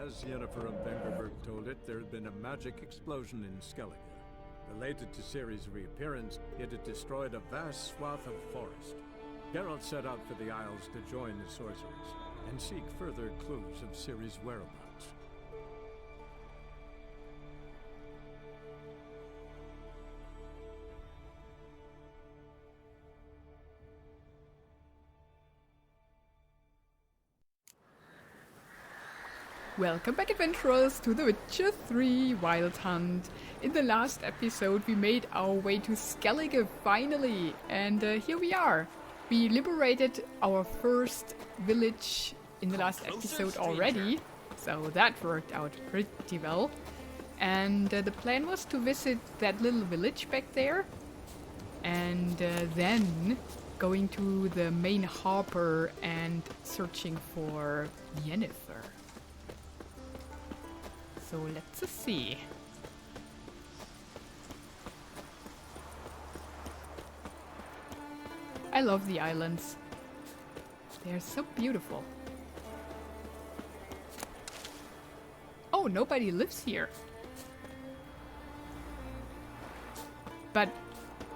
As Yennefer of Vengerberg told it, there had been a magic explosion in Skellige. Related to Ciri's reappearance, it had destroyed a vast swath of forest. Geralt set out for the Isles to join the sorcerers and seek further clues of Ciri's whereabouts. Welcome back, adventurers, to The Witcher 3 Wild Hunt. In the last episode we made our way to Skellige finally, and here we are. We liberated our first village in the last episode already, so that worked out pretty well. And the plan was to visit that little village back there, and then going to the main harbor and searching for Yennefer. So let's see. I love the islands. They're so beautiful. Oh, nobody lives here. But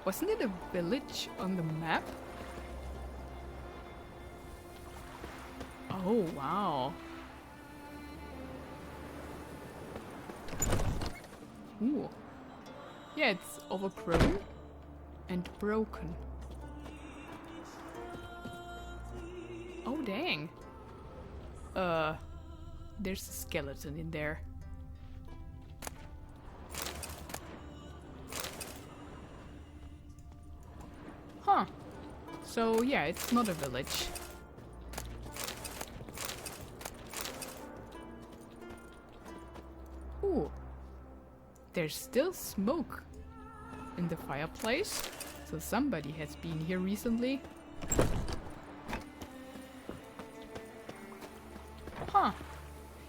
wasn't it a village on the map? Oh, wow. Ooh. Yeah, it's overgrown and broken. Oh, dang. There's a skeleton in there. Huh. So, yeah, it's not a village. Ooh. There's still smoke in the fireplace, so somebody has been here recently. Huh.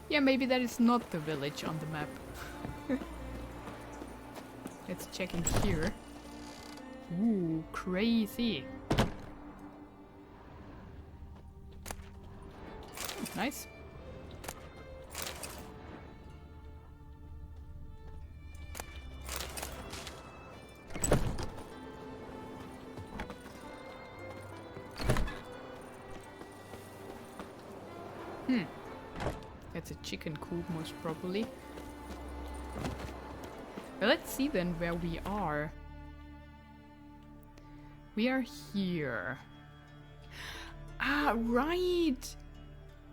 Yeah, maybe that is not the village on the map. Let's check in here. Ooh, crazy. Nice. That's a chicken coop, most probably. But let's see then where we are. We are here. Ah, right!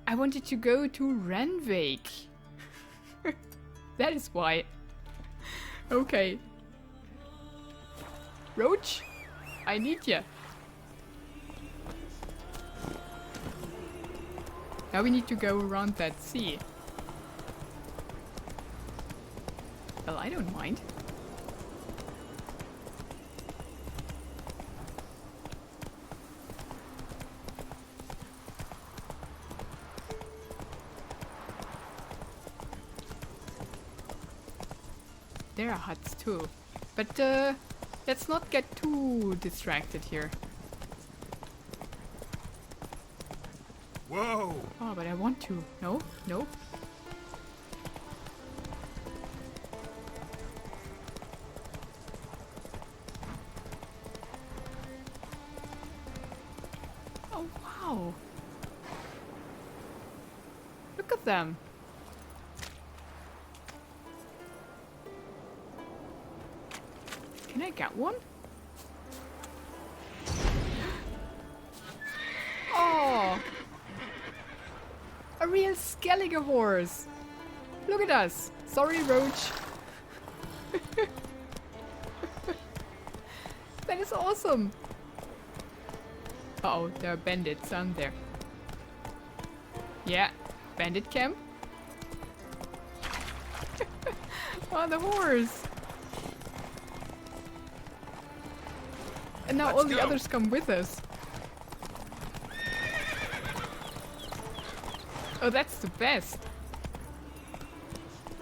I wanted to go to Renvik. That is why. Okay. Roach, I need ya. Now we need to go around that sea. Well, I don't mind. There are huts too. But let's not get too distracted here. Whoa! Oh, but I want to. No? No? Oh, wow. Look at them. Can I get one? Oh! A real Skellige horse! Look at us! Sorry, Roach! That is awesome! Uh-oh, there are bandits, aren't there? Yeah, bandit camp. Oh, the horse! And now all the others come with us. Oh, that's the best.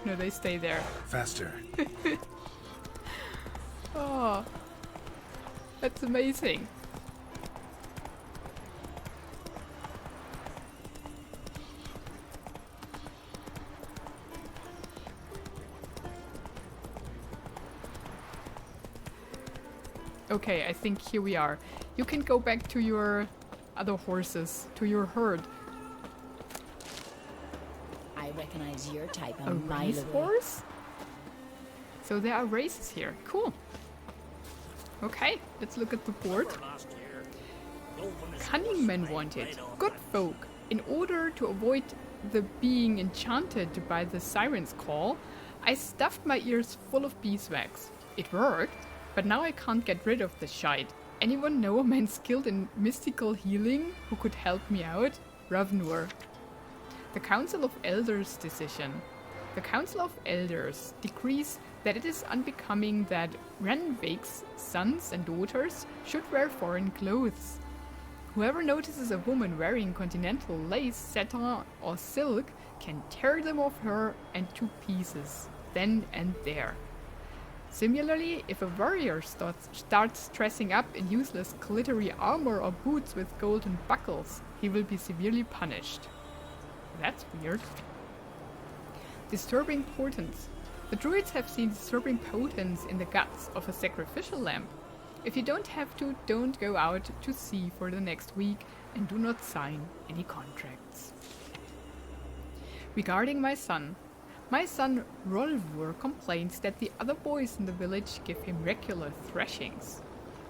No, they stay there. Faster. Oh, that's amazing. Okay, I think here we are. You can go back to your other horses, to your herd. I recognize your type A a mile race away. horse? So there are races here. Cool. Okay, let's look at the board. Cunning men wanted. Good folk. In order to avoid the being enchanted by the siren's call, I stuffed my ears full of beeswax. It worked, but now I can't get rid of the shite. Anyone know a man skilled in mystical healing who could help me out? Ravnur. The Council of Elders decision. The Council of Elders decrees that it is unbecoming that Renvake's sons and daughters should wear foreign clothes. Whoever notices a woman wearing continental lace, satin, or silk can tear them off her and to pieces, then and there. Similarly, if a warrior starts dressing up in useless glittery armor or boots with golden buckles, he will be severely punished. That's weird. Disturbing potence. The druids have seen disturbing potence in the guts of a sacrificial lamb. If you don't have to, don't go out to sea for the next week and do not sign any contracts. Regarding my son Rolvur complains that the other boys in the village give him regular thrashings.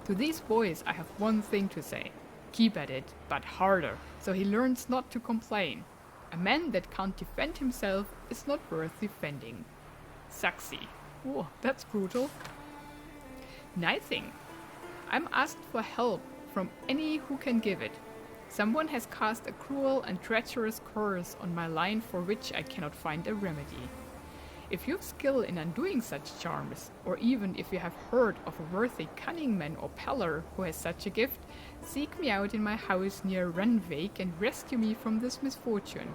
To these boys I have one thing to say. Keep at it, but harder, so he learns not to complain. A man that can't defend himself is not worth defending. Saxy. Oh, that's brutal. Knifing. I'm asked for help from any who can give it. Someone has cast a cruel and treacherous curse on my line for which I cannot find a remedy. If you have skill in undoing such charms, or even if you have heard of a worthy cunning man or peller who has such a gift, seek me out in my house near Renvake and rescue me from this misfortune.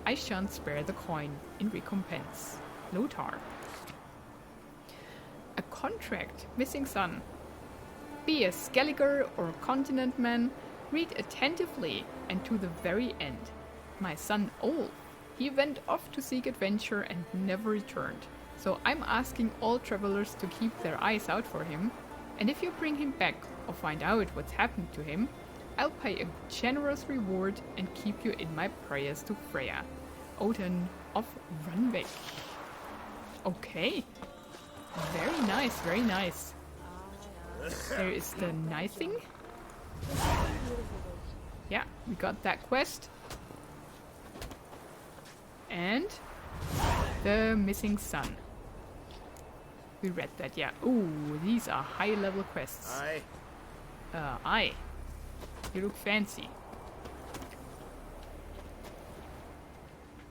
I shan't spare the coin in recompense. Lothar. A contract. Missing son. Be a Skelliger or a continent man, read attentively and to the very end. My son Olf. He went off to seek adventure and never returned. So I'm asking all travelers to keep their eyes out for him. And if you bring him back or find out what's happened to him, I'll pay a generous reward and keep you in my prayers to Freya. Odin of Runbeck. Okay. Very nice, very nice. There is the knifing. Yeah, we got that quest. And the missing son. We read that, yeah. Ooh, these are high level quests. Aye. Aye. You look fancy.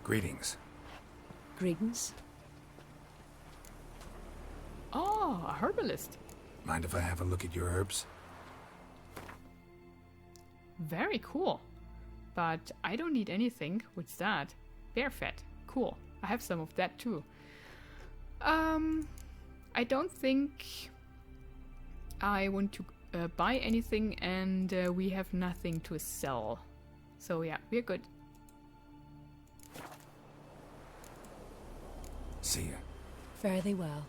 Greetings. Greetings. Oh, a herbalist. Mind if I have a look at your herbs? Very cool. But I don't need anything. What's that? Bear fat. Cool. I have some of that too. I don't think I want to buy anything, and we have nothing to sell. So yeah, we're good. See ya. Fare thee well.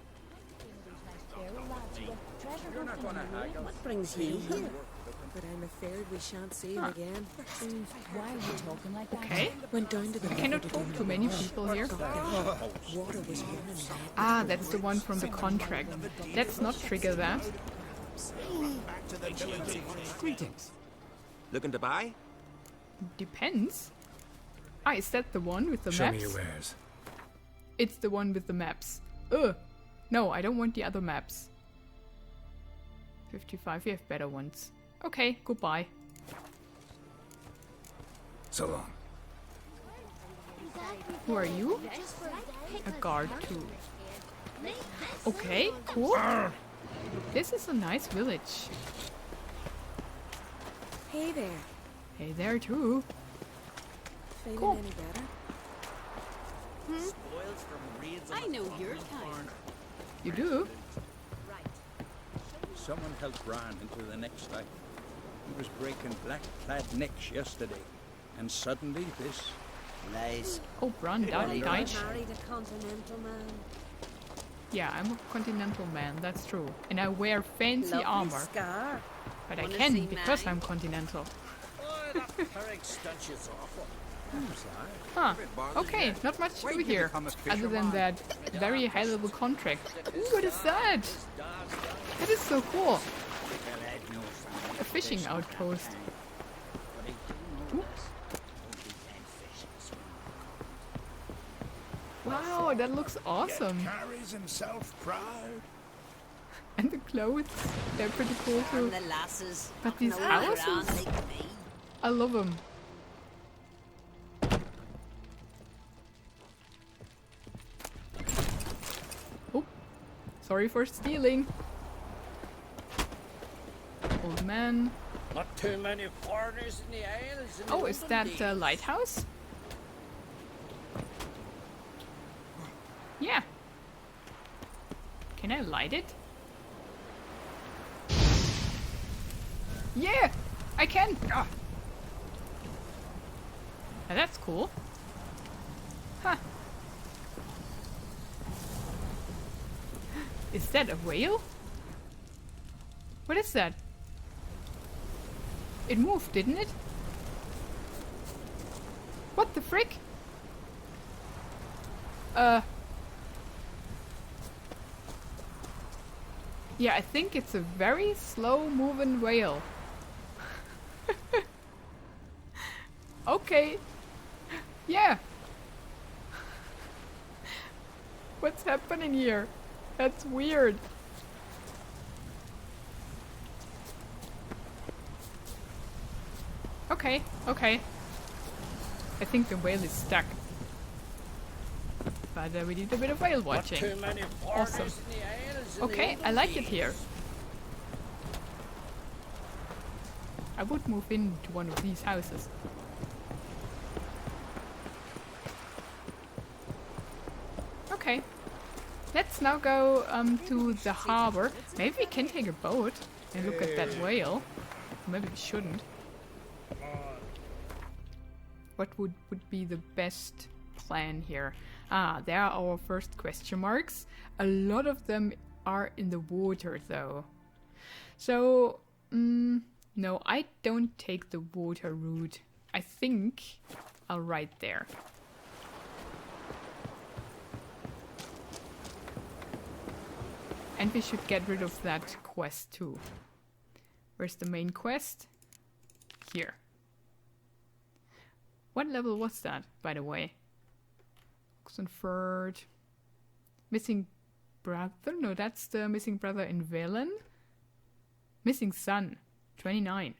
What brings you here? But I'm afraid we shan't see him again. Why are you talking like that? Okay. Went down to the I cannot talk to many people here. water was running bad. Ah, that's the one from the contract. Let's not trigger that. Greetings. Looking to buy? Depends. Ah, is that the one with the Show me maps? your wares. It's the one with the maps. Ugh. No, I don't want the other maps. 55, we have better ones. Okay, goodbye. So long. Who are you? A guard too. Okay, cool. This is a nice village. Hey there. Hey there too. Feeling Cool. any better? I know your kind. You do? Someone helped Bran into the next life. He was breaking black-clad necks yesterday, and suddenly this. Nice. Oh, Bran died. Married a continental man. Yeah, I'm a continental man, that's true. And I wear fancy Lovely armor. scar. But I Wanna can see because mine? I'm continental. Oh, that Perrig stench is awful. Huh. Okay, not much to do here. Other than that very high level contract. Ooh, what is that? That is so cool. A fishing outpost. Ooh. Wow, that looks awesome. Carries himself proud. And the clothes, they're pretty cool too. And the lasses. But these No overran houses, like me. I love them. Oh, sorry for stealing. Old man. Not too many foreigners in the Isles. Oh, is that a lighthouse? Yeah. Can I light it? Yeah, I can. Ah. Now that's cool. Huh. Is that a whale? What is that? It moved, didn't it? What the frick? Yeah, I think it's a very slow moving whale. Okay. Yeah. What's happening here? That's weird. Okay, okay. I think the whale is stuck. But we need a bit of whale watching. Too many Awesome. foreigners in the Isles. in the Okay, I olden like it days. here. I would move into one of these houses. Okay. Let's now go to the harbor. Maybe we can take a boat and look at that whale. Maybe we shouldn't. What would be the best plan here? Ah, there are our first question marks. A lot of them are in the water though. So, no, I don't take the water route. I think I'll ride there. And we should get rid of that quest too. Where's the main quest? Here. What level was that, by the way? Oxenford. Missing brother? No, that's the missing brother in Velen. Missing son. 29.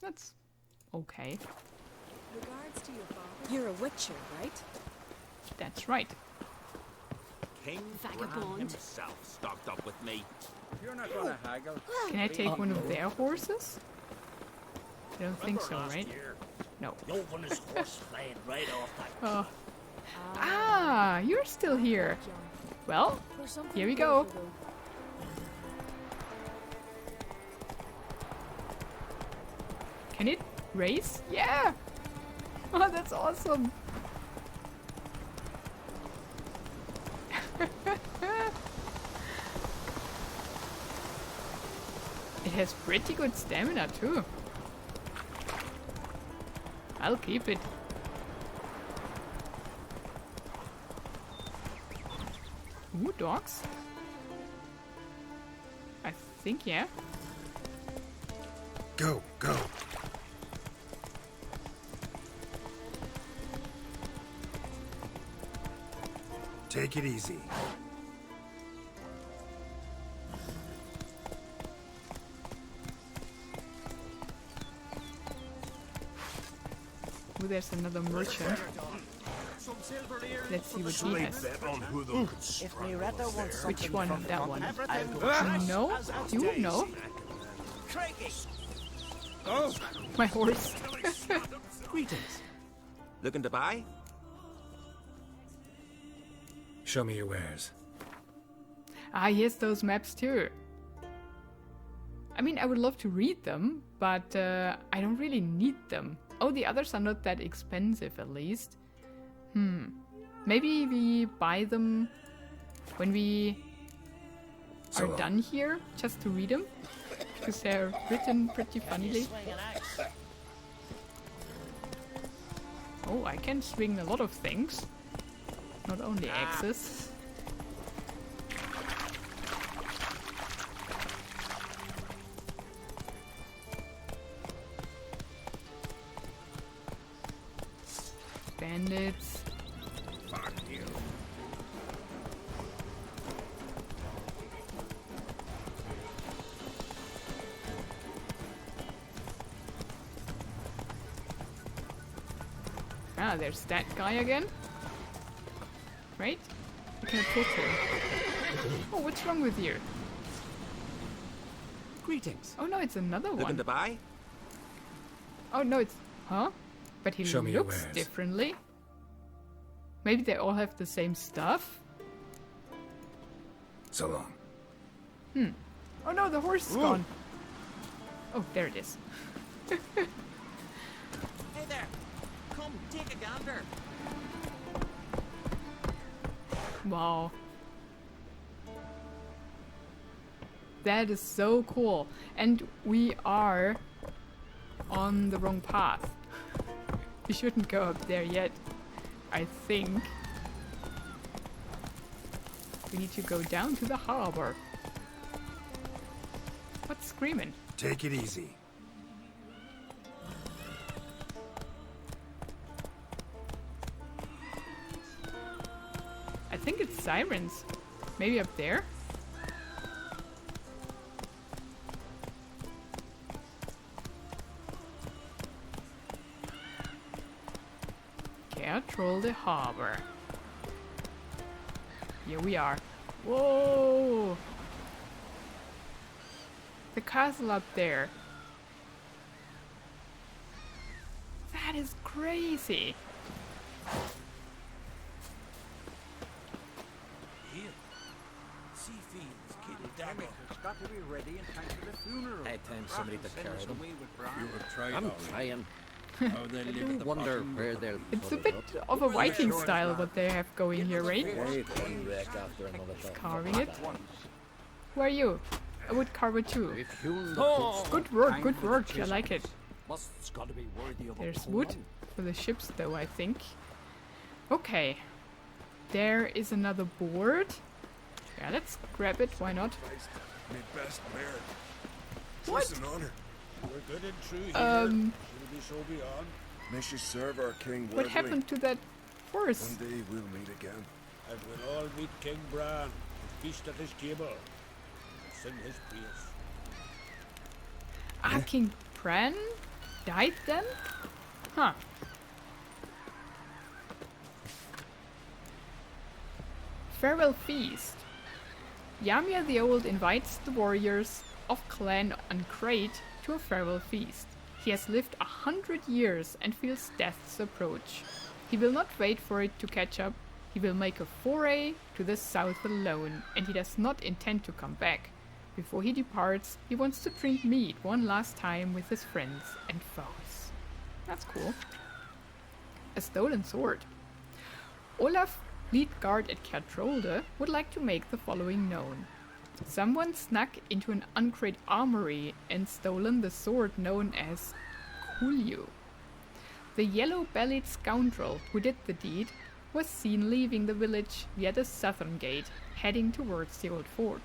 That's okay. Regards to your father. You're a witcher, right? That's right. King Vagabond. himself stocked up with me. You're not gonna haggle. Can I take one of their horses? I don't think so, right? No. Open his horse flying right off that. Oh. Ah, you're still here. Well, here we go. Can it race? Yeah! Oh, that's awesome. It has pretty good stamina too. I'll keep it. Ooh, dogs? I think, yeah. Go, go. Take it easy. Ooh, there's another merchant. Let's see what he has. Which one? That one. No? You? No? Oh, My horse. Greetings. Looking to buy? Show me your wares. Ah, yes, those maps too. I mean, I would love to read them, but I don't really need them. Oh, the others are not that expensive, at least. Maybe we buy them when we So are long. done here, just to read them, because they're written pretty funnily. Oh, I can swing a lot of things, not only axes. Bandits. Fuck you. Ah, there's that guy again. Right? I can talk to him. Oh, what's wrong with you? Greetings. Oh no, it's another Looking one. to buy? Oh no, it's... Huh? But he Show me your looks wares. differently. Maybe they all have the same stuff? So long. Oh no, the horse is gone. Oh, there it is. Hey there. Come, take a gander. Wow. That is so cool. And we are on the wrong path. We shouldn't go up there yet, I think. We need to go down to the harbor. What's screaming? Take it easy. I think it's sirens. Maybe up there? Control the harbor. Here we are. Whoa! The castle up there. That is crazy. Here. Sea fiends, kitty dagger. It's got to be ready in time for the funeral. Hey, time somebody to Send carry us them. away with Bran. You were trying I'm all right. trying. How they I live do at the wonder bottom where of the- they'll It's a put bit it up. of a Viking style what they have going here, right? Wait, one wreck after another. Carving it. Who are you? I would carve it too. We've hewn the Oh, good work, good work. I like it. Must's got to be worthy of a There's whole wood run. for the ships though, I think. Okay. There is another board. Yeah, let's grab it, why not? Me best bear. What? It's an honor. We're good and true here. Should we so beyond? May she serve our king What worthily. happened to that horse? One day we'll meet again. And we'll all meet King Bran and feast at his table. Sing his praise. Ah, King Bran died then? Huh. Farewell Feast. Yamia the Old invites the warriors of Clan Uncrate to a farewell feast. He has lived 100 years and feels death's approach. He will not wait for it to catch up. He will make a foray to the south alone, and he does not intend to come back. Before he departs, he wants to drink mead one last time with his friends and foes. That's cool. A stolen sword. Olaf, lead guard at Kertrolde, would like to make the following known. Someone snuck into an Uncrate armory and stolen the sword known as Kulju. The yellow-bellied scoundrel who did the deed was seen leaving the village via the southern gate, heading towards the old fort.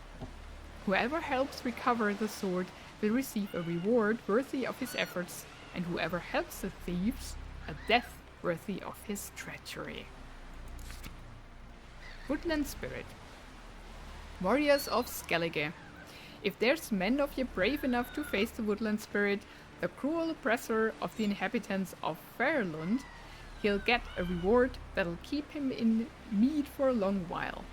Whoever helps recover the sword will receive a reward worthy of his efforts, and whoever helps the thieves, a death worthy of his treachery. Woodland Spirit. Warriors of Skellige. If there's men of you brave enough to face the Woodland Spirit, the cruel oppressor of the inhabitants of Fairlund, he'll get a reward that'll keep him in mead for a long while.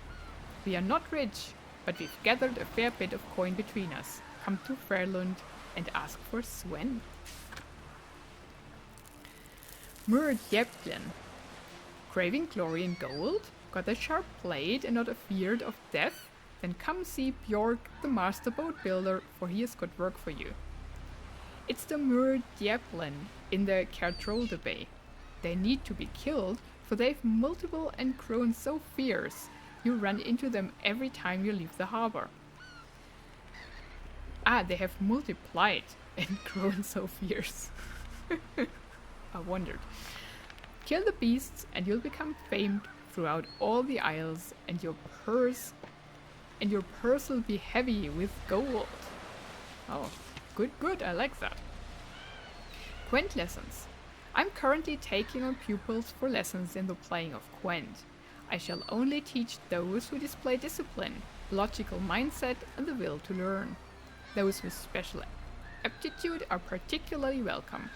We are not rich, but we've gathered a fair bit of coin between us. Come to Fairlund and ask for Swen. Murdjeblen. Craving glory and gold? Got a sharp blade and not afeared of death? Then come see Bjork, the master boat builder, for he has got work for you. It's the Murdjeblen in the Kertrolde Bay. They need to be killed, for they've multiple and grown so fierce You run into them every time you leave the harbor. Ah, they have multiplied and grown so fierce. I wondered. Kill the beasts and you'll become famed throughout all the isles, and your purse will be heavy with gold. Oh, good, I like that. Gwent lessons. I'm currently taking on pupils for lessons in the playing of Gwent. I shall only teach those who display discipline, logical mindset, and the will to learn. Those with special aptitude are particularly welcome.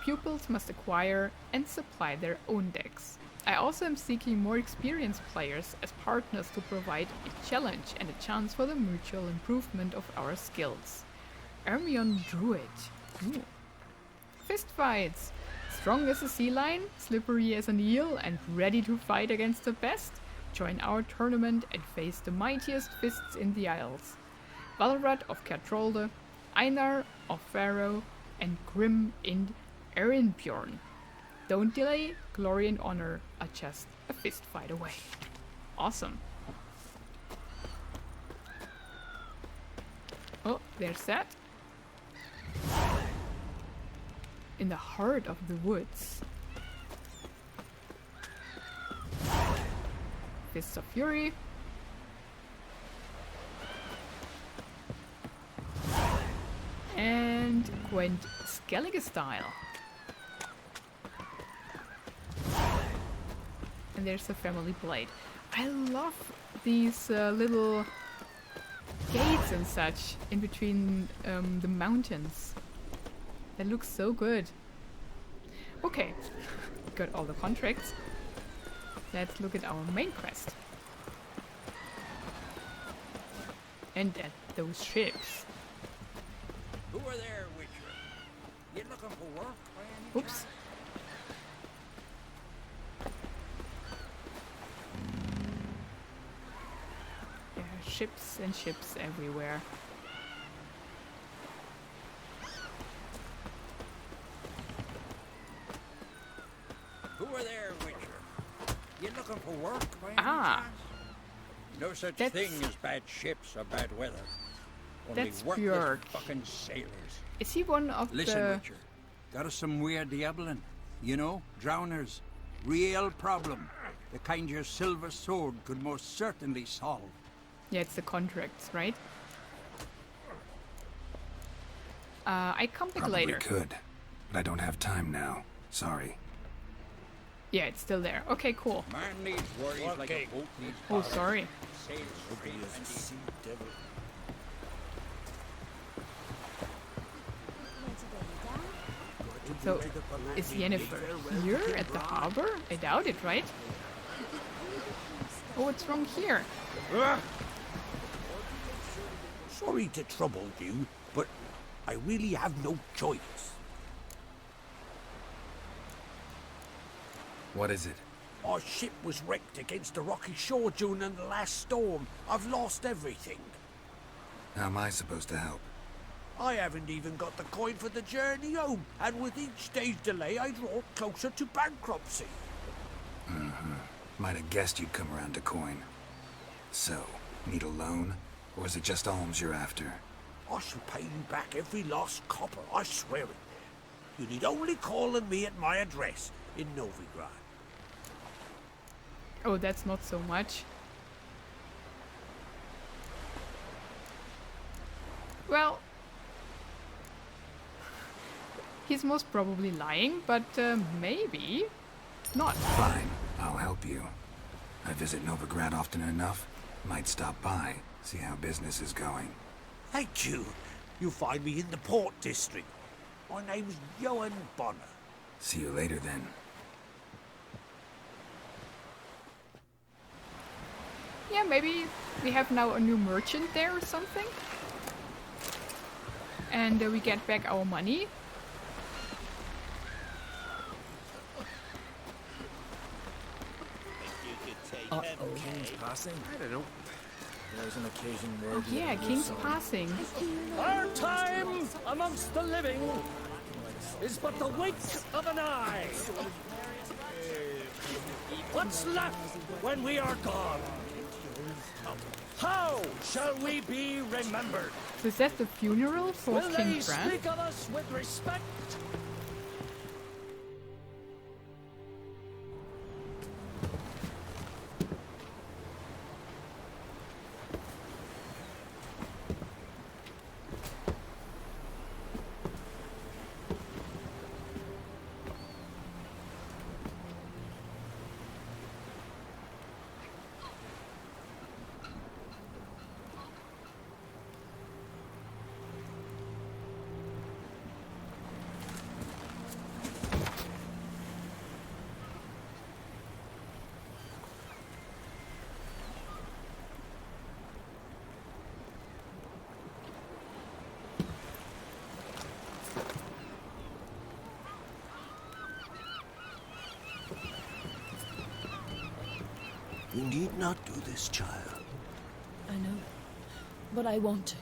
Pupils must acquire and supply their own decks. I also am seeking more experienced players as partners to provide a challenge and a chance for the mutual improvement of our skills. Ermion Druid. Ooh. Fist fights. Strong as a sea lion, slippery as an eel, and ready to fight against the best? Join our tournament and face the mightiest fists in the Isles. Valrad of Catrolde, Einar of Faroe, and Grim in Erinbjorn. Don't delay, glory and honor are just a fist fight away. Awesome. Oh, there's that. In the heart of the woods. Fists of Fury. And Gwent Skellige style. And there's the family blade. I love these little gates and such in between the mountains. That looks so good. Okay, got all the contracts. Let's look at our main quest. And at those ships. Who are there, Witcher? You looking for work by any Oops. chance? There are ships and ships everywhere. Who are there, Witcher? You looking for work by any Ah. chance? No such That's- thing as bad ships or bad weather. Only That's worthless Björk. fucking sailors. Is he one of Listen, the... Richard. Got us some weird diaboling. You know, drowners. Real problem. The kind your silver sword could most certainly solve. Yeah, it's the contracts, right? I come back Probably later. could, but I don't have time now. Sorry. Yeah, it's still there. Okay, cool. Man needs worries like a boat needs Oh, power. sorry. Sails free and easy. So, is Yennefer here at the harbor? I doubt it, right? Oh, what's wrong here? Sorry to trouble you, but I really have no choice. What is it? Our ship was wrecked against a rocky shore during the last storm. I've lost everything. How am I supposed to help? I haven't even got the coin for the journey home, and with each day's delay, I draw closer to bankruptcy. Might have guessed you'd come around to coin. So, need a loan? Or is it just alms you're after? I shall pay you back every last copper, I swear it. You need only call on me at my address in Nilfgaard. Oh, that's not so much. Well, he's most probably lying, but maybe not. Fine, I'll help you. I visit Novigrad often enough. Might stop by, see how business is going. Thank you. You'll find me in the Port District. My name's Johan Bonner. See you later then. Yeah, maybe we have now a new merchant there or something. And we get back our money. King's passing? I don't know. There's an occasion where... Oh yeah, King's passing. Our time amongst the living is but the wink of an eye. What's left when we are gone? How shall we be remembered? So is that the funeral for Will King they Bran? speak of us with respect? You need not do this, child. I know, but I want to.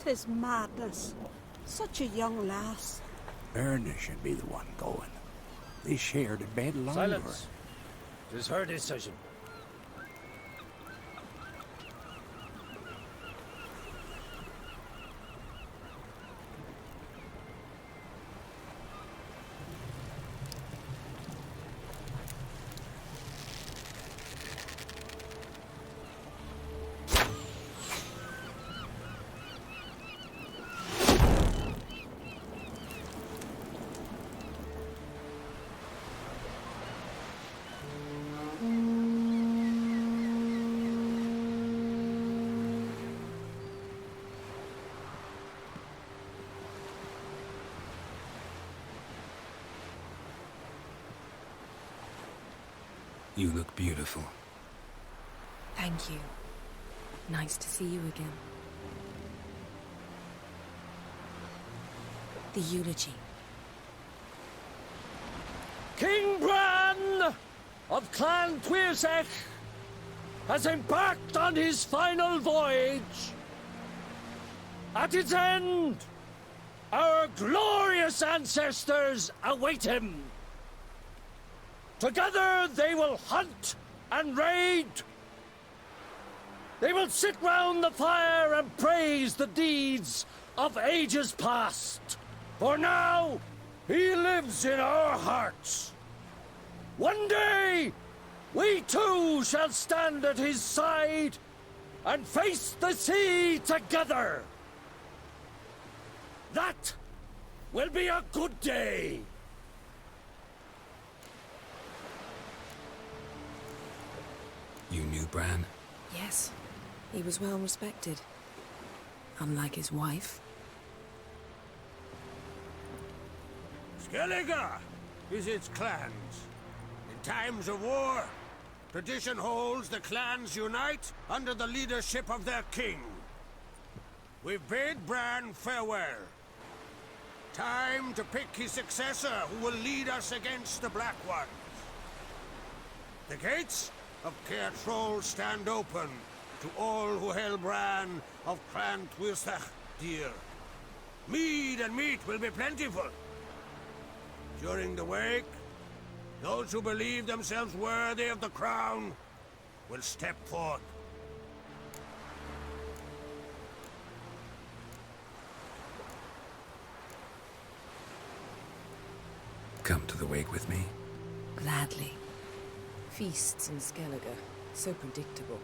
Tis madness. Such a young lass. Erna should be the one going. They shared a bed longer. Silence. It is her decision. You look beautiful. Thank you. Nice to see you again. The eulogy. King Bran of Clan Twirsech has embarked on his final voyage. At its end, our glorious ancestors await him. Together they will hunt and raid. They will sit round the fire and praise the deeds of ages past. For now, he lives in our hearts. One day, we too shall stand at his side and face the sea together. That will be a good day. You knew Bran? Yes, he was well respected. Unlike his wife. Skellige visits clans. In times of war, tradition holds the clans unite under the leadership of their king. We've bade Bran farewell. Time to pick his successor who will lead us against the Black Ones. The gates of Caer Troll stand open to all who held Bran of Clan Twirsech dear. Mead and meat will be plentiful. During the wake, those who believe themselves worthy of the crown will step forth. Come to the wake with me? Gladly. Feasts in Skellige, so predictable.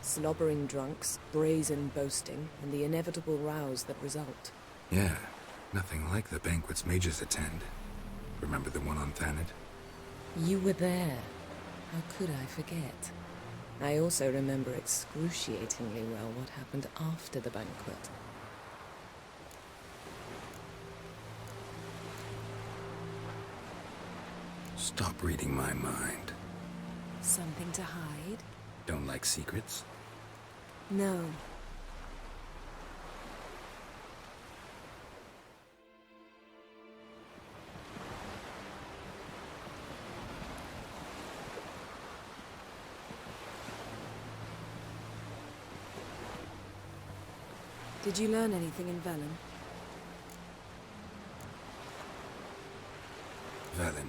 Slobbering drunks, brazen boasting, and the inevitable rows that result. Yeah, nothing like the banquets mages attend. Remember the one on Thanet? You were there. How could I forget? I also remember excruciatingly well what happened after the banquet. Stop reading my mind. Something to hide? Don't like secrets? No. Did you learn anything in Velen? Velen.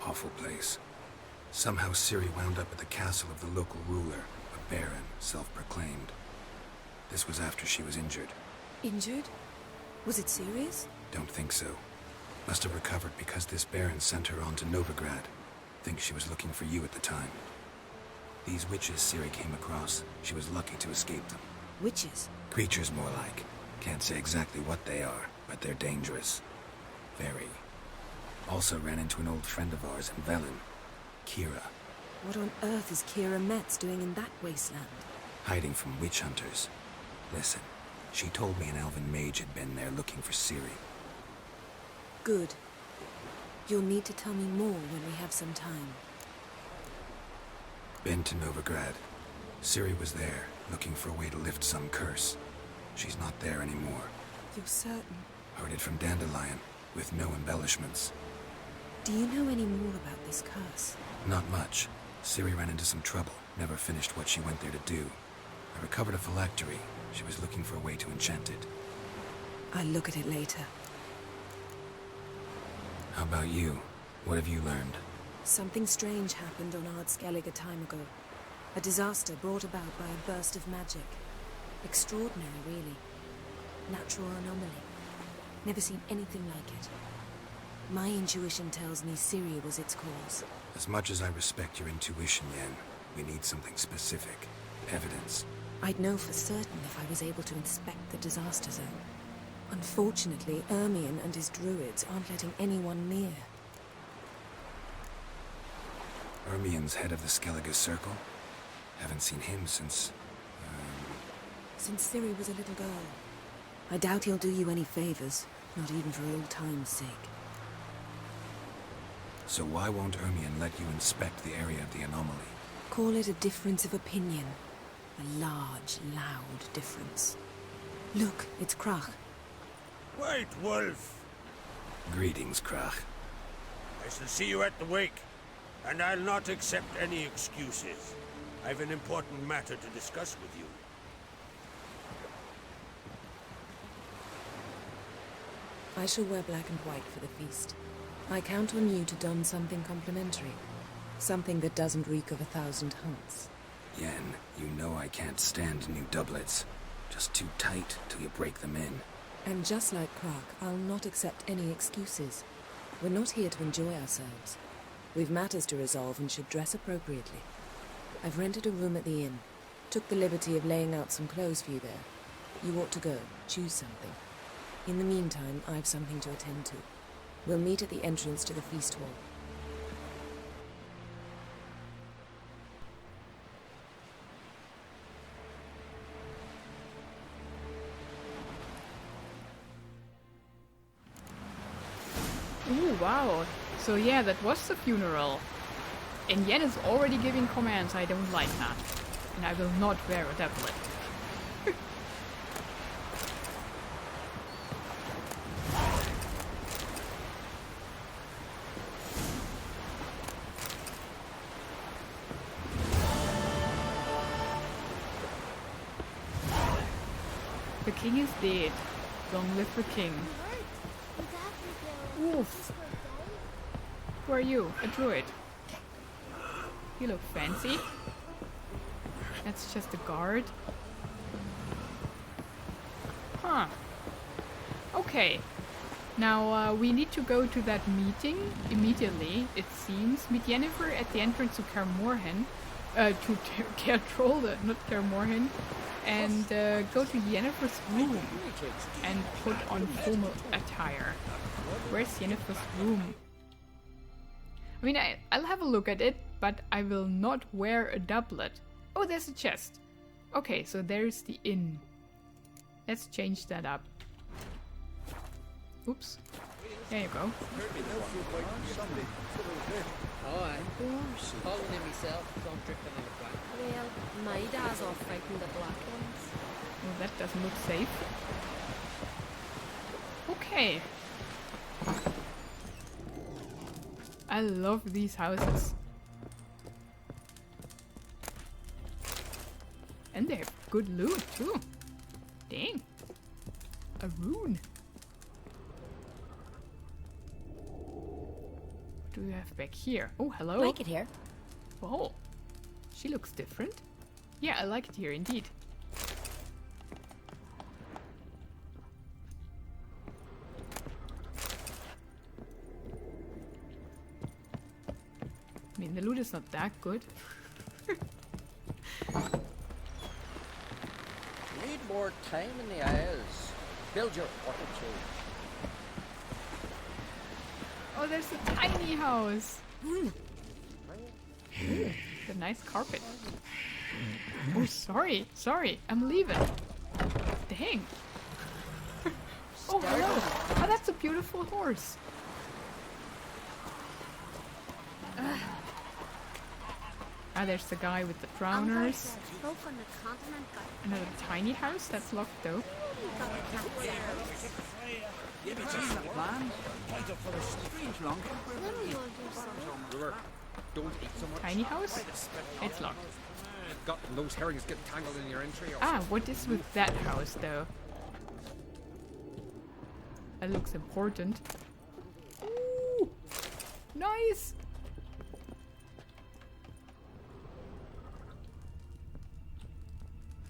Awful place. Somehow Ciri wound up at the castle of the local ruler, a baron, self-proclaimed. This was after she was injured. Injured? Was it serious? Don't think so. Must have recovered because this baron sent her on to Novigrad. Think she was looking for you at the time. These witches Ciri came across, she was lucky to escape them. Witches? Creatures, more like. Can't say exactly what they are, but they're dangerous. Very. Also ran into an old friend of ours in Velen, Kira. What on earth is Kira Metz doing in that wasteland? Hiding from witch hunters. Listen, she told me an elven mage had been there looking for Ciri. Good. You'll need to tell me more when we have some time. Been to Novigrad. Ciri was there, looking for a way to lift some curse. She's not there anymore. You're certain? Heard it from Dandelion, with no embellishments. Do you know any more about this curse? Not much. Ciri ran into some trouble, never finished what she went there to do. I recovered a phylactery. She was looking for a way to enchant it. I'll look at it later. How about you? What have you learned? Something strange happened on Ardskellig a time ago. A disaster brought about by a burst of magic. Extraordinary, really. Natural anomaly. Never seen anything like it. My intuition tells me Ciri was its cause. As much as I respect your intuition, Yen, we need something specific. Evidence. I'd know for certain if I was able to inspect the disaster zone. Unfortunately, Ermion and his druids aren't letting anyone near. Ermion's head of the Skellige Circle? Haven't seen him since... Since Ciri was a little girl. I doubt he'll do you any favors, not even for old time's sake. So why won't Ermion let you inspect the area of the anomaly? Call it a difference of opinion. A large, loud difference. Look, it's Krach. White Wolf! Greetings, Krach. I shall see you at the wake, and I'll not accept any excuses. I've an important matter to discuss with you. I shall wear black and white for the feast. I count on you to don something complimentary. Something that doesn't reek of 1,000 hunts. Yen, you know I can't stand new doublets. Just too tight till you break them in. And just like Krach, I'll not accept any excuses. We're not here to enjoy ourselves. We've matters to resolve and should dress appropriately. I've rented a room at the inn. Took the liberty of laying out some clothes for you there. You ought to go. Choose something. In the meantime, I've something to attend to. We'll meet at the entrance to the feast hall. Ooh, wow. So yeah, that was the funeral. And Yen is already giving commands. I don't like that. And I will not wear a doublet. The king is dead. Long live the king. Oof. Who are you? A druid. You look fancy. That's just a guard. Huh. Okay. Now we need to go to that meeting immediately, it seems. Meet Yennefer at the entrance to Kaer Morhen. To Kaer Trolde, not Kaer Morhen. And go to Yennefer's room and put on formal attire. Where's Yennefer's room? I mean, I'll have a look at it, but I will not wear a doublet. Oh, there's a chest. Okay, so there's the inn. Let's change that up. Oops. There you go. Oh, aye. Calling him myself, don't drip on the black. Well, my dad's off fighting the black ones. Well, that doesn't look safe. Okay. I love these houses. And they have good loot too. Dang. A rune. What do we have back here? Oh, hello. Like it here. Whoa. She looks different. Yeah, I like it here indeed. I mean, the loot is not that good. Need more time in the Isles. Build your fortitude. Oh, there's a tiny house. The nice carpet. Oh, sorry. Sorry, I'm leaving. Dang. Oh, hello. Oh, that's a beautiful horse. Ah, there's the guy with the drowners. Another tiny house that's locked though. Tiny house? It's locked. Got those herrings get tangled in your entry. Ah, what is with that house though? That looks important. Ooh, nice.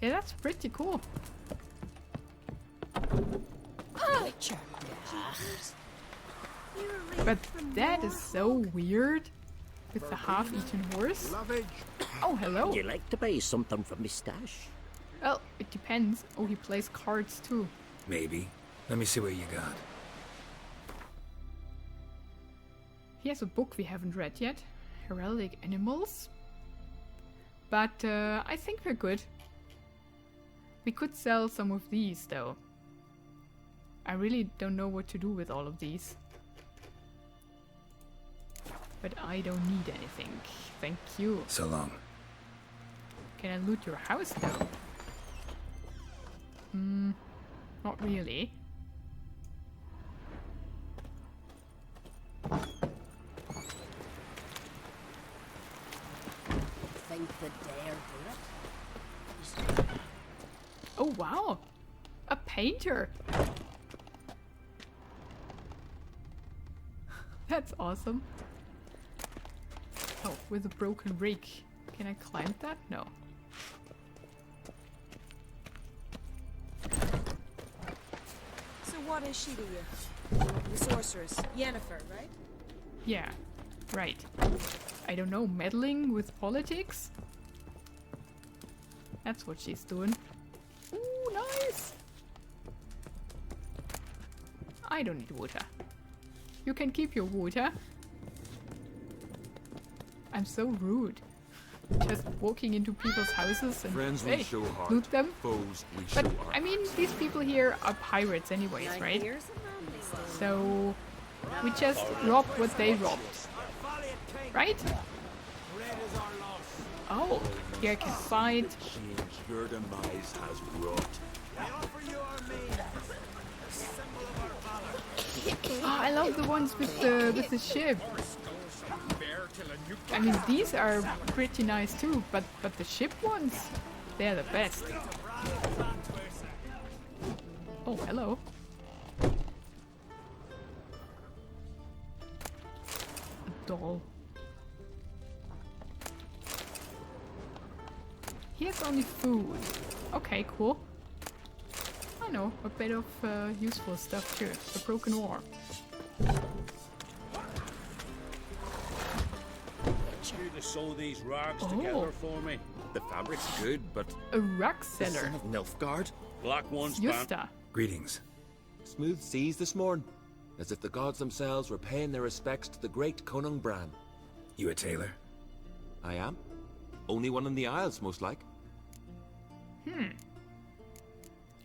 Yeah, that's pretty cool. But that is so weird. With the half-eaten horse. Oh, hello. You like to buy something from my stash? Well, it depends. Oh, he plays cards too. Maybe. Let me see what you got. He has a book we haven't read yet. Heraldic Animals. But I think we're good. We could sell some of these though. I really don't know what to do with all of these. But I don't need anything. Thank you. So long. Can I loot your house though? Not really. Think the dare do it? Oh wow! A painter! That's awesome. Oh, with a broken rake. Can I climb that? No. So what is she to you? The sorceress, Yennefer, right? Yeah, right. I don't know, meddling with politics? That's what she's doing. Ooh, nice! I don't need water. You can keep your water. I'm so rude. Just walking into people's houses and Friends we show heart, loot them. foes we But show art. I mean, these people here are pirates anyways, right? So we just rob what they robbed, right? Oh, here I can fight. Change your demise has wrought. Oh, I love the ones with the ship. I mean, these are pretty nice too, but the ship ones, they're the best. Oh, hello. A doll. Here's only food. Okay, cool. I know, a bit of useful stuff too. A broken oar. You to sew these rags together for me. The fabric's good, but A rug seller. son of Nilfgaard. Black ones, man. Justa. Greetings. Smooth seas this morn, as if the gods themselves were paying their respects to the great Conung Bran. You a tailor? I am. Only one in the Isles, most like.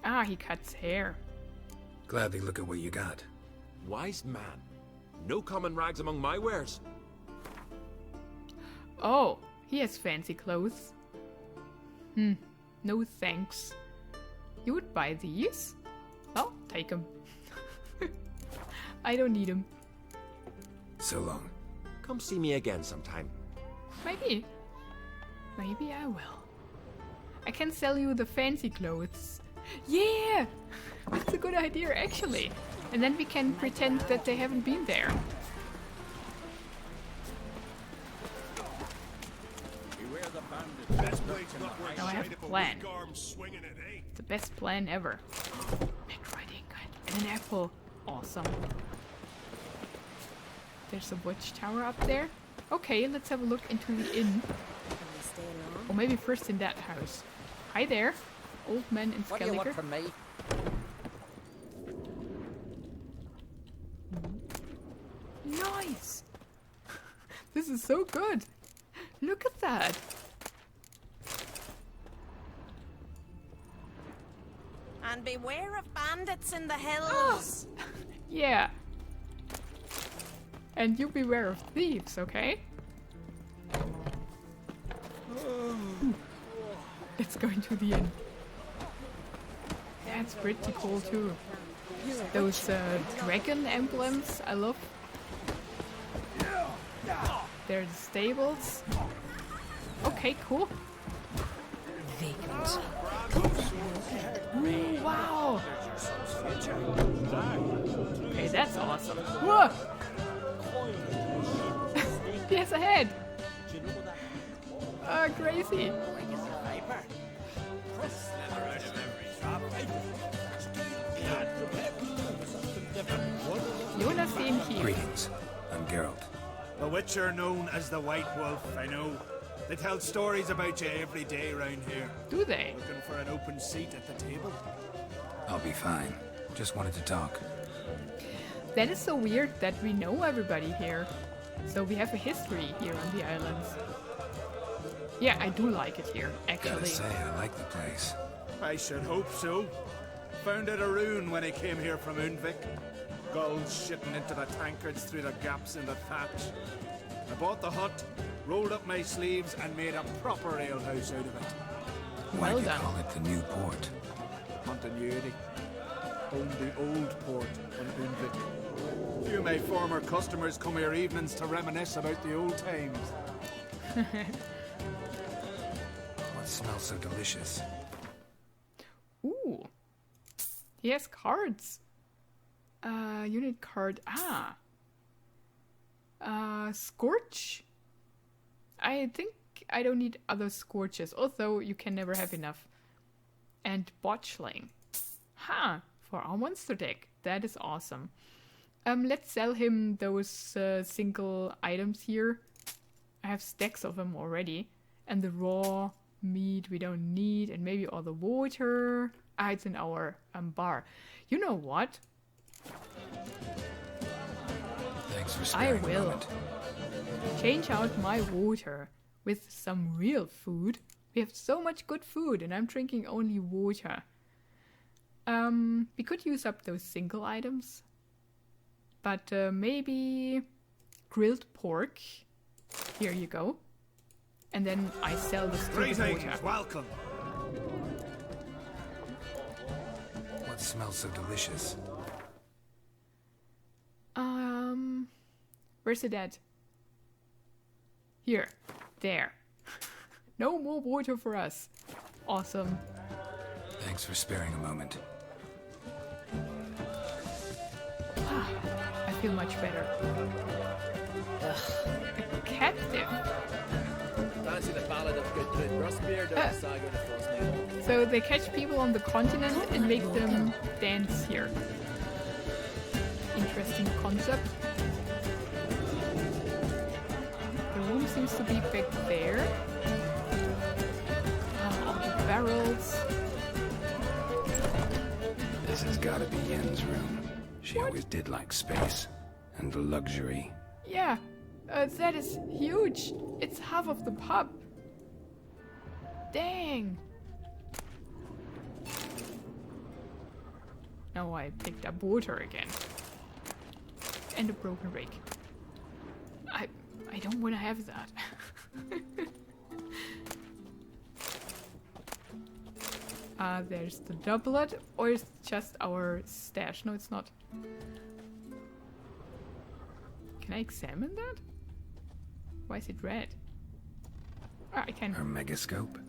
Ah, he cuts hair. Gladly look at what you got. Wise man. No common rags among my wares. Oh, he has fancy clothes. No thanks. You would buy these? Well, take them. I don't need them. So long. Come see me again sometime. Maybe. Maybe I will. I can sell you the fancy clothes. Yeah! That's a good idea, actually. And then we can pretend that they haven't been there. Now I have a plan. It's the best plan ever. Red Riding Hood and an apple. Awesome. There's a watchtower up there. Okay, let's have a look into the inn. Or maybe first in that house. Hi there, old man in Skellige. What do you want from me? Nice! This is so good! Look at that! And beware of bandits in the hills! Oh. Yeah. And you beware of thieves, okay? Let's go into the inn. That's pretty cool too. Those dragon emblems, I love. There are the stables. Okay, cool. Vacant. Ooh, wow! Okay, that's awesome. Whoa! Yes, ahead! Crazy! Jonas in here. Greetings. I'm Geralt. The Witcher known as the White Wolf, I know. They tell stories about you every day around here. Do they? Looking for an open seat at the table? I'll be fine. Just wanted to talk. That is so weird that we know everybody here. So we have a history here on the islands. Yeah, I do like it here, actually. Gotta say, I like the place. I should hope so. Found it a ruin when I came here from Undvik. Gulls shitting into the tankards through the gaps in the thatch. I bought the hut, rolled up my sleeves, and made a proper alehouse out of it. Why do you call it the new port? Continuity. Owned the old port on Undvik. Few of my former customers come here evenings to reminisce about the old times. What smells so delicious? Ooh. He has cards. Unit card. Scorch. I think I don't need other scorches, although you can never have enough. And botchling. For our monster deck. That is awesome. Let's sell him those single items here. I have stacks of them already. And the raw meat we don't need. And maybe all the water. It's in our bar. You know what? Thanks for sparing I will a moment. change out my water with some real food. We have so much good food and I'm drinking only water. We could use up those single items. But maybe grilled pork. Here you go. And then I sell the stupid water. Welcome. What smells so delicious? Where's it at? Here. There. No more water for us. Awesome. Thanks for sparing a moment. I feel much better. A captive. Fancy the ballad of good Rustbeard or the saga of the Frostmaiden. So they catch people on the continent and make them dance here. Interesting concept. The room seems to be back there. All the barrels. This has got to be Yen's room. She always did like space and luxury. Yeah, that is huge. It's half of the pub. Dang. Now I picked up water again. and a broken rake. I don't want to have that. There's the doublet, or is it just our stash? No, it's not. Can I examine that? Why is it red? Ah, I can. Her megascope?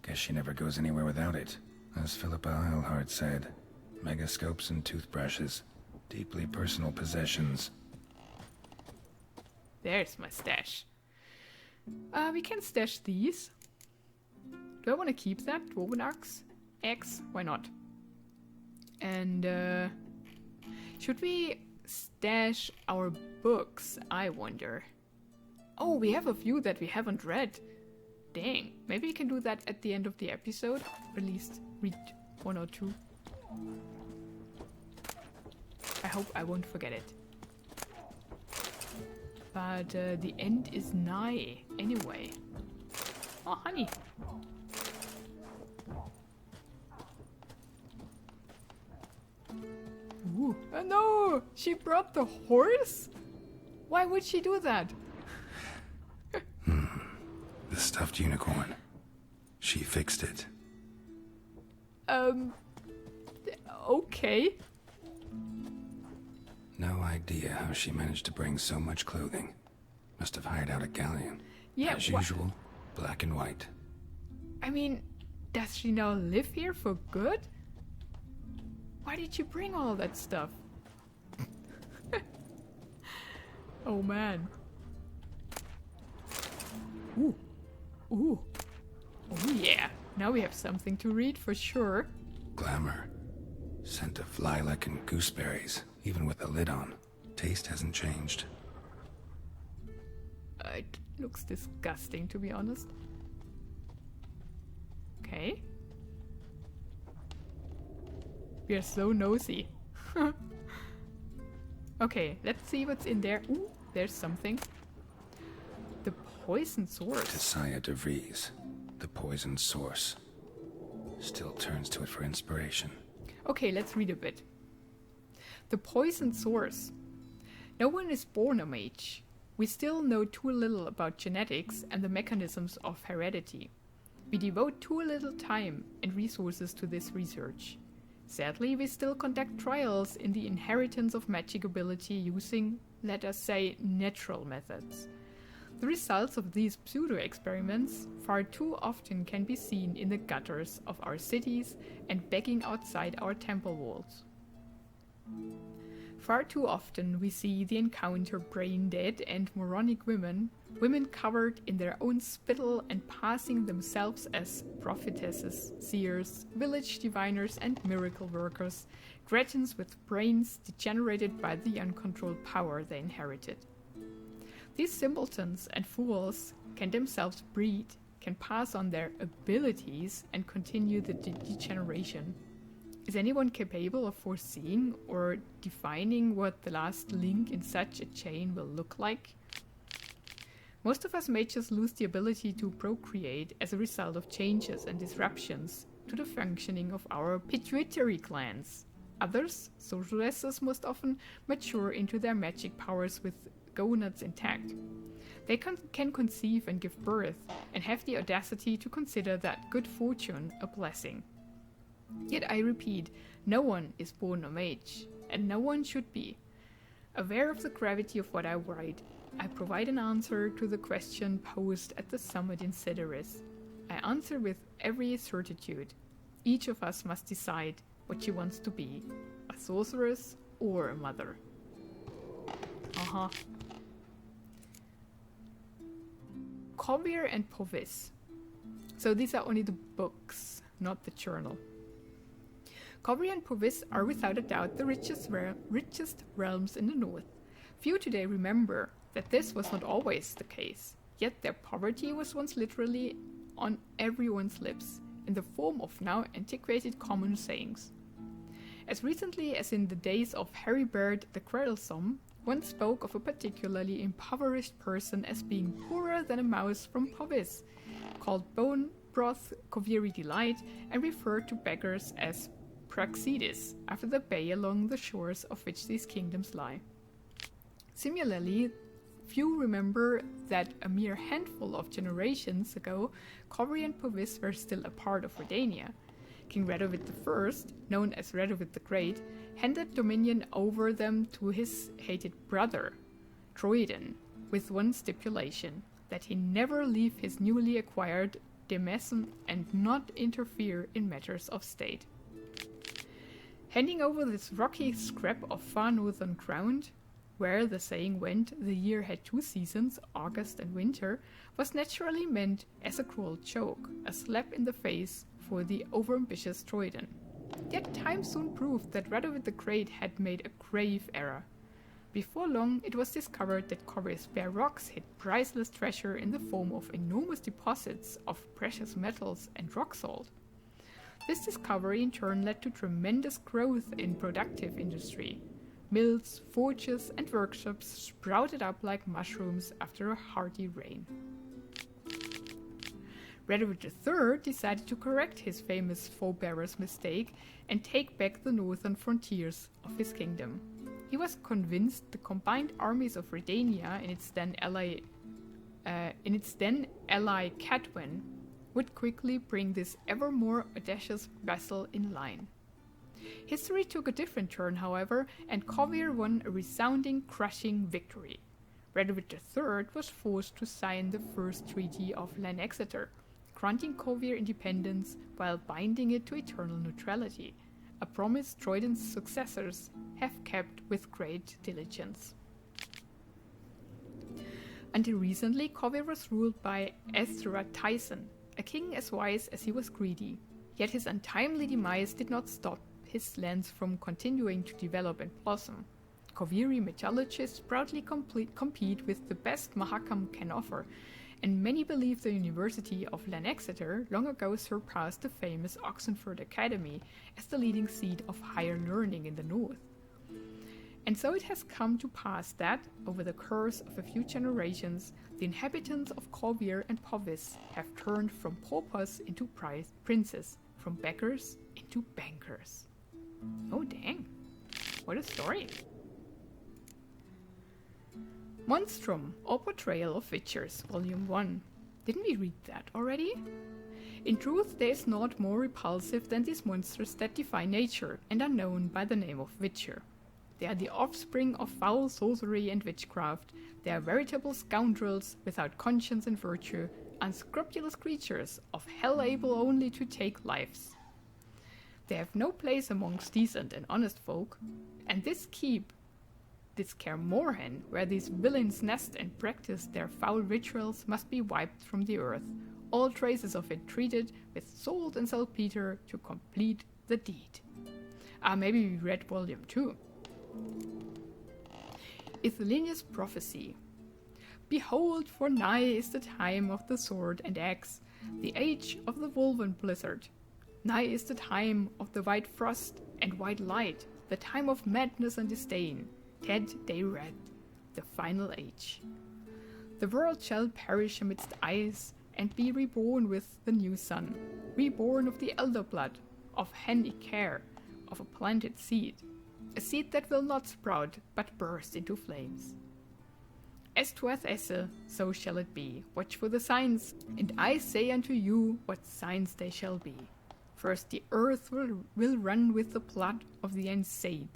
Guess she never goes anywhere without it. As Philippa Eilhart said, megascopes and toothbrushes. Deeply personal possessions. There's my stash. We can stash these. Do I want to keep that? Dwarven axe? X? Why not? And, should we stash our books? I wonder. Oh, we have a few that we haven't read. Dang. Maybe we can do that at the end of the episode. Or at least read 1 or 2. I hope I won't forget it. But the end is nigh anyway. Oh, honey. Ooh. Oh no! She brought the horse? Why would she do that? The stuffed unicorn. She fixed it. Okay. No idea how she managed to bring so much clothing. Must have hired out a galleon. Yeah, as usual, black and white. I mean, does she now live here for good? Why did you bring all that stuff? Oh man. Ooh. Ooh. Oh yeah. Now we have something to read for sure. Glamour. Scent of lilac and gooseberries, even with the lid on. Taste hasn't changed. It looks disgusting, to be honest. Okay. We are so nosy. Okay, let's see what's in there. Ooh, there's something. The poison source. Tessia de Vries, the poison source. Still turns to it for inspiration. Okay, let's read a bit. The poison source. No one is born a mage. We still know too little about genetics and the mechanisms of heredity. We devote too little time and resources to this research. Sadly, we still conduct trials in the inheritance of magic ability using, let us say, natural methods. The results of these pseudo-experiments far too often can be seen in the gutters of our cities and begging outside our temple walls. Far too often we see the encounter brain-dead and moronic women covered in their own spittle and passing themselves as prophetesses, seers, village diviners and miracle workers, cretins with brains degenerated by the uncontrolled power they inherited. These simpletons and fools can themselves breed, can pass on their abilities and continue the degeneration. Is anyone capable of foreseeing or defining what the last link in such a chain will look like? Most of us mages lose the ability to procreate as a result of changes and disruptions to the functioning of our pituitary glands. Others, sorceresses, most often mature into their magic powers with gonads intact. They can conceive and give birth and have the audacity to consider that good fortune a blessing. Yet I repeat, no one is born a mage, and no one should be. Aware of the gravity of what I write, I provide an answer to the question posed at the summit in Sideris. I answer with every certitude. Each of us must decide what she wants to be, a sorceress or a mother. Kovir and Povis. So these are only the books, not the journal. Kovir and Povis are without a doubt the richest realms in the north. Few today remember that this was not always the case, yet their poverty was once literally on everyone's lips, in the form of now antiquated common sayings. As recently as in the days of Heribert the Quarrelsome, one spoke of a particularly impoverished person as being poorer than a mouse from Povis, called bone broth Koviri delight, and referred to beggars as Praxidis, after the bay along the shores of which these kingdoms lie. Similarly, few remember that a mere handful of generations ago, Covey and Povis were still a part of Redania. King Radovid I, known as Radovid the Great, handed dominion over them to his hated brother, Troidan, with one stipulation, that he never leave his newly acquired demesne and not interfere in matters of state. Handing over this rocky scrap of far northern ground, where, the saying went, the year had 2 seasons, August and winter, was naturally meant as a cruel joke, a slap in the face for the overambitious Troidan. Yet time soon proved that Radovid the Great had made a grave error. Before long, it was discovered that Covey's bare rocks hid priceless treasure in the form of enormous deposits of precious metals and rock salt. This discovery in turn led to tremendous growth in productive industry. Mills, forges, and workshops sprouted up like mushrooms after a hearty rain. Radovid III decided to correct his famous forebearer's mistake and take back the northern frontiers of his kingdom. He was convinced the combined armies of Redania and its then ally Cadwyn would quickly bring this ever more audacious vassal in line. History took a different turn, however, and Covey won a resounding, crushing victory. Radovid III was forced to sign the First Treaty of Lanexeter, granting Covey independence while binding it to eternal neutrality, a promise Troidan's successors have kept with great diligence. Until recently, Covey was ruled by Ezra Tyson, a king as wise as he was greedy. Yet his untimely demise did not stop his lands from continuing to develop and blossom. Koviri metallurgists proudly compete with the best Mahakam can offer, and many believe the University of Lanexeter long ago surpassed the famous Oxenford Academy as the leading seat of higher learning in the north. And so it has come to pass that, over the course of a few generations, the inhabitants of Kovir and Povis have turned from paupers into princes, from beggars into bankers. Oh dang, what a story. Monstrum, or Portrayal of Witchers, Volume 1. Didn't we read that already? In truth, there is naught more repulsive than these monsters that defy nature and are known by the name of Witcher. They are the offspring of foul sorcery and witchcraft. They are veritable scoundrels without conscience and virtue, unscrupulous creatures of hell able only to take lives. They have no place amongst decent and honest folk, and this Kaer Morhen, where these villains nest and practice their foul rituals, must be wiped from the earth, all traces of it treated with salt and saltpeter to complete the deed. Maybe we read Volume 2. Ithilinia's Prophecy. Behold, for nigh is the time of the sword and axe, the age of the woven blizzard. Nigh is the time of the white frost and white light, the time of madness and disdain, Dead Day Red, the final age. The world shall perish amidst ice and be reborn with the new sun, reborn of the elder blood, of Hen Icair, of a planted seed, a seed that will not sprout but burst into flames. As 'twas Esse, so shall it be. Watch for the signs, and I say unto you what signs they shall be. First the earth will run with the blood of the Aenseid,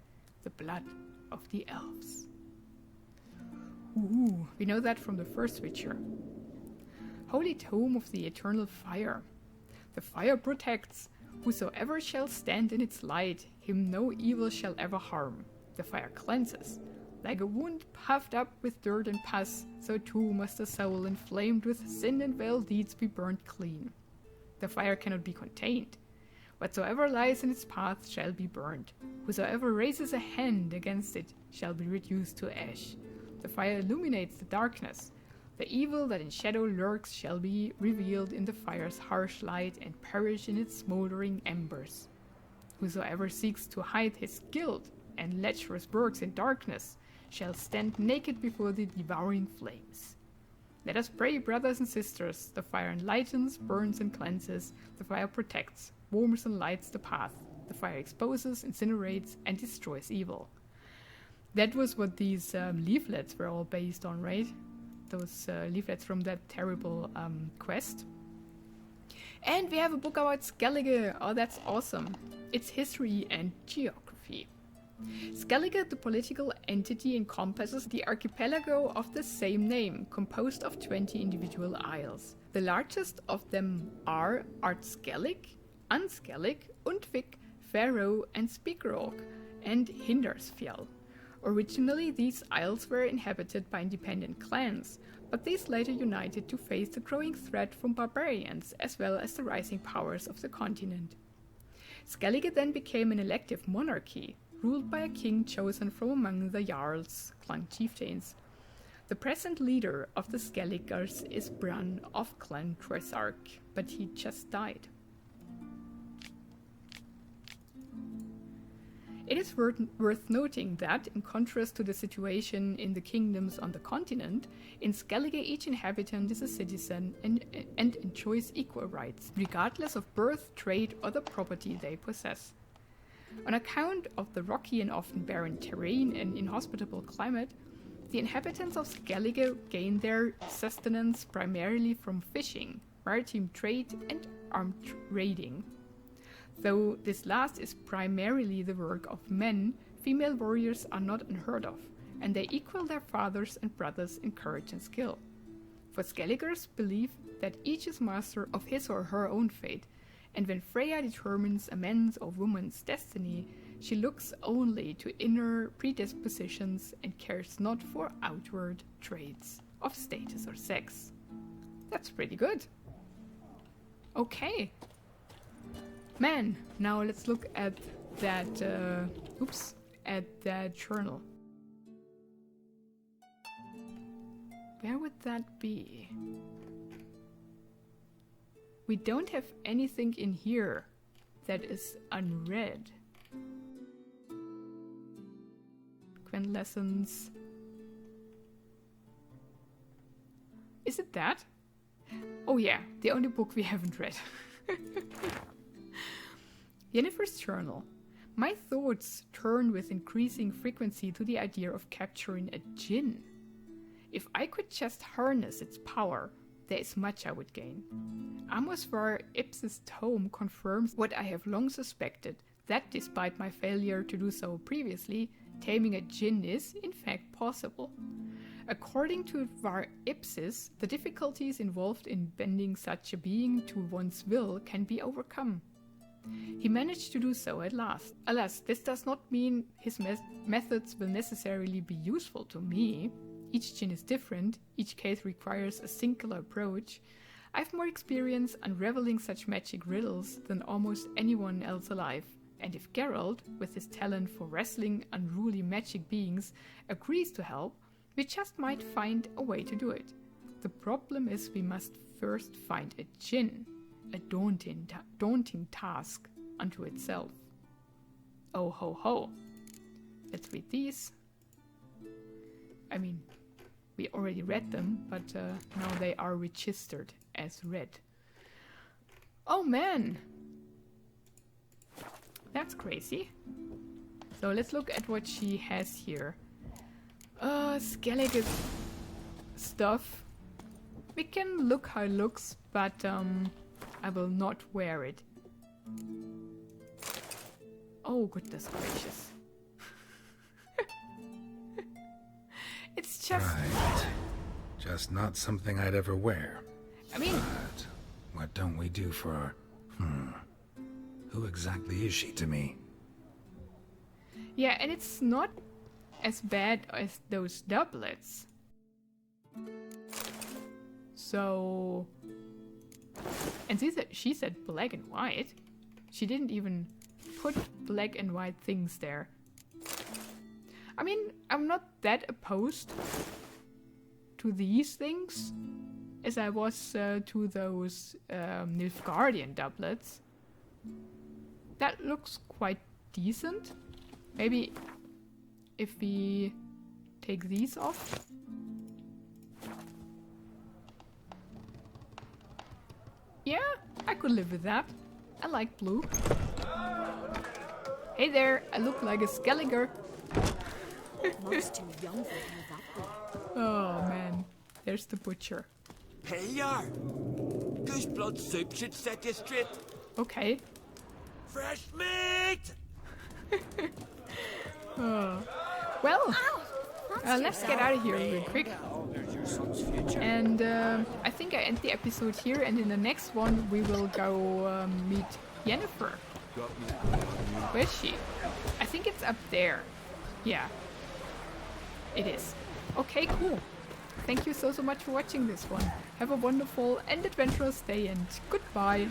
the blood of the elves. Ooh, we know that from the first Witcher. Holy Tome of the Eternal Fire. The fire protects. Whosoever shall stand in its light, him no evil shall ever harm. The fire cleanses. Like a wound puffed up with dirt and pus, so too must a soul inflamed with sin and vile deeds be burnt clean. The fire cannot be contained. Whatsoever lies in its path shall be burned. Whosoever raises a hand against it shall be reduced to ash. The fire illuminates the darkness. The evil that in shadow lurks shall be revealed in the fire's harsh light and perish in its smoldering embers. Whosoever seeks to hide his guilt and lecherous works in darkness shall stand naked before the devouring flames. Let us pray, brothers and sisters. The fire enlightens, burns and cleanses. The fire protects, warms and lights the path. The fire exposes, incinerates, and destroys evil. That was what these leaflets were all based on, right? Those leaflets from that terrible quest. And we have a book about Skellige. Oh, that's awesome. It's history and geography. Skellige, the political entity, encompasses the archipelago of the same name, composed of 20 individual isles. The largest of them are Ardskellig, Anskellig, Undvik, Faroe, and Spikerok, and Hindarsfjall. Originally, these isles were inhabited by independent clans, but these later united to face the growing threat from barbarians, as well as the rising powers of the continent. Skellige then became an elective monarchy, ruled by a king chosen from among the Jarls, clan chieftains. The present leader of the Skelligers is Bran of Clan Tressark, but he just died. It is worth noting that, in contrast to the situation in the kingdoms on the continent, in Skellige each inhabitant is a citizen and enjoys equal rights, regardless of birth, trade, or the property they possess. On account of the rocky and often barren terrain and inhospitable climate, the inhabitants of Skellige gain their sustenance primarily from fishing, maritime trade, and armed raiding. Though this last is primarily the work of men, female warriors are not unheard of, and they equal their fathers and brothers in courage and skill. For Skelligers believe that each is master of his or her own fate, and when Freya determines a man's or woman's destiny, she looks only to inner predispositions and cares not for outward traits of status or sex. That's pretty good. Okay. Man, now let's look at that, at that journal. Where would that be? We don't have anything in here that is unread. Quen lessons. Is it that? Oh yeah, the only book we haven't read. Yennefer's journal. My thoughts turn with increasing frequency to the idea of capturing a djinn. If I could just harness its power, there is much I would gain. Amosvar Ips's tome confirms what I have long suspected, that despite my failure to do so previously, taming a djinn is, in fact, possible. According to Var Ipsis, the difficulties involved in bending such a being to one's will can be overcome. He managed to do so at last. Alas, this does not mean his methods will necessarily be useful to me. Each djinn is different, each case requires a singular approach. I have more experience unraveling such magic riddles than almost anyone else alive, and if Geralt, with his talent for wrestling unruly magic beings, agrees to help, we just might find a way to do it. The problem is we must first find a djinn. A daunting task unto itself. Oh ho ho. Let's read these. I mean, we already read them, but now they are registered as read. Oh man! That's crazy. So let's look at what she has here. Skellige stuff. We can look how it looks, but I will not wear it. Oh, goodness gracious. It's just... Right. Just not something I'd ever wear. I mean... But what don't we do for our... Who exactly is she to me? Yeah, and it's not as bad as those doublets. So... And she said black and white. She didn't even put black and white things there. I mean, I'm not that opposed to these things as I was to those Nilfgaardian doublets. That looks quite decent. Maybe if we take these off. Yeah, I could live with that. I like blue. Hey there, I look like a Skelliger. Most too young for that boy. Oh man, there's the butcher. Hey, yar! Goose blood soup should set you straight. Okay. Fresh meat! Oh. Well, let's get out of here real quick. And I think I end the episode here, and in the next one we will go meet Yennefer. Where's she? I think it's up there. Yeah, it is. Okay, cool. Thank you so much for watching this one. Have a wonderful and adventurous day, and goodbye.